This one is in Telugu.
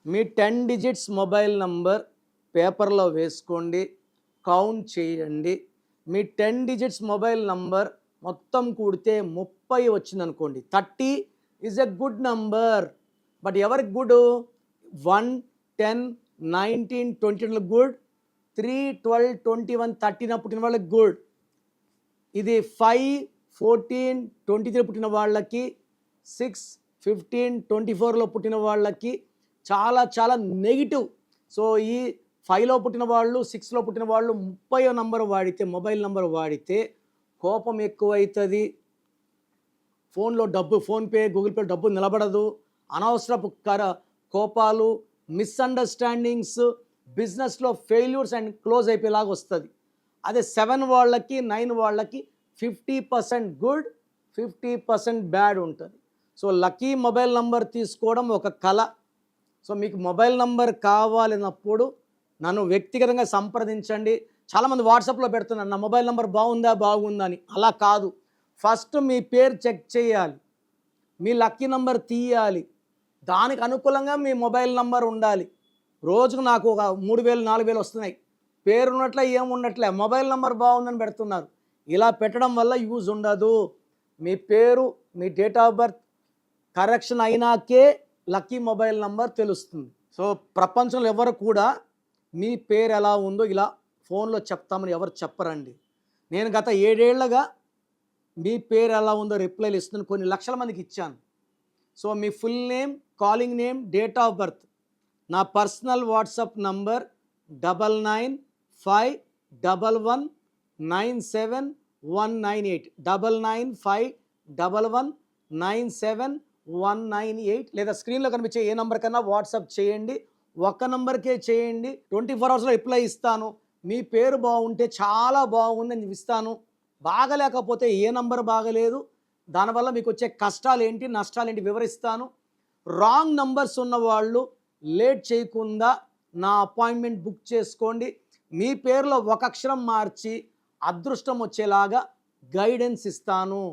మీ 10 డిజిట్స్ మొబైల్ నంబర్ పేపర్లో వేసుకోండి, కౌంట్ చేయండి. మీ 10 డిజిట్స్ మొబైల్ నంబర్ మొత్తం కూడితే 30 వచ్చిందనుకోండి. 30 is a good number. But ఎవరికి గుడ్? 1, 10, 19, 20 గుడ్. 3, 12, 21, 13 పుట్టిన వాళ్ళకి గుడ్. ఇది 5, 14, 23 పుట్టిన వాళ్ళకి, 6, 15, 24లో పుట్టిన వాళ్ళకి చాలా చాలా నెగిటివ్. సో ఈ 5లో పుట్టిన వాళ్ళు, 6లో పుట్టిన వాళ్ళు 30వ నంబర్ వాడితే, మొబైల్ నంబర్ వాడితే కోపం ఎక్కువవుతుంది. ఫోన్లో డబ్బు, ఫోన్పే, గూగుల్ పే డబ్బు నిలబడదు. అనవసరపు కోపాలు, మిస్అండర్స్టాండింగ్స్, బిజినెస్లో ఫెయిల్యూర్స్ అండ్ క్లోజ్ అయిపోయేలాగా వస్తుంది. అదే 7 వాళ్ళకి, 9 వాళ్ళకి 50% గుడ్, 50% బ్యాడ్ ఉంటుంది. సో లక్కీ మొబైల్ నంబర్ తీసుకోవడం ఒక కళ. సో మీకు మొబైల్ నంబర్ కావాలన్నప్పుడు నన్ను వ్యక్తిగతంగా సంప్రదించండి. చాలామంది వాట్సాప్లో పెడుతున్నారు, నా మొబైల్ నంబర్ బాగుందా అని. అలా కాదు. ఫస్ట్ మీ పేరు చెక్ చేయాలి, మీ లక్కీ నంబర్ తీయాలి, దానికి అనుకూలంగా మీ మొబైల్ నంబర్ ఉండాలి. రోజుకు నాకు ఒక 3000, 4000 వస్తున్నాయి. పేరు ఉన్నట్లే ఏముండట్లే, మొబైల్ నంబర్ బాగుందని పెడుతున్నారు. ఇలా పెట్టడం వల్ల యూజ్ ఉండదు. మీ పేరు, మీ డేట్ ఆఫ్ బర్త్ కరెక్షన్ అయినాకే లక్కీ మొబైల్ నంబర్ తెలుస్తుంది. సో ప్రపంచంలో ఎవరు కూడా మీ పేరు ఎలా ఉందో ఇలా ఫోన్లో చెప్తామని ఎవరు చెప్పరండి. నేను గత 7 ఏళ్లుగా మీ పేరు ఎలా ఉందో రిప్లైలు ఇస్తున్నాను, కొన్ని లక్షల మందికి ఇచ్చాను. So me full name, calling name, date of birth, నా పర్సనల్ వాట్సాప్ నంబర్ 9951197198, 9951197198, లేదా స్క్రీన్లో కనిపించే ఏ నంబర్ కన్నా వాట్సాప్ చేయండి. ఒక్క నంబర్కే చేయండి, 24 అవర్స్లో రిప్లై ఇస్తాను. మీ పేరు బాగుంటే చాలా బాగుందని ఇస్తాను. బాగలేకపోతే ఏ నంబర్ బాగలేదు, దానివల్ల మీకు వచ్చే కష్టాలు ఏంటి, నష్టాలు ఏంటి వివరిస్తాను. రాంగ్ నంబర్స్ ఉన్నవాళ్ళు లేట్ చేయకుండా నా అపాయింట్మెంట్ బుక్ చేసుకోండి. మీ పేరులో ఒక అక్షరం మార్చి అదృష్టం వచ్చేలాగా గైడెన్స్ ఇస్తాను.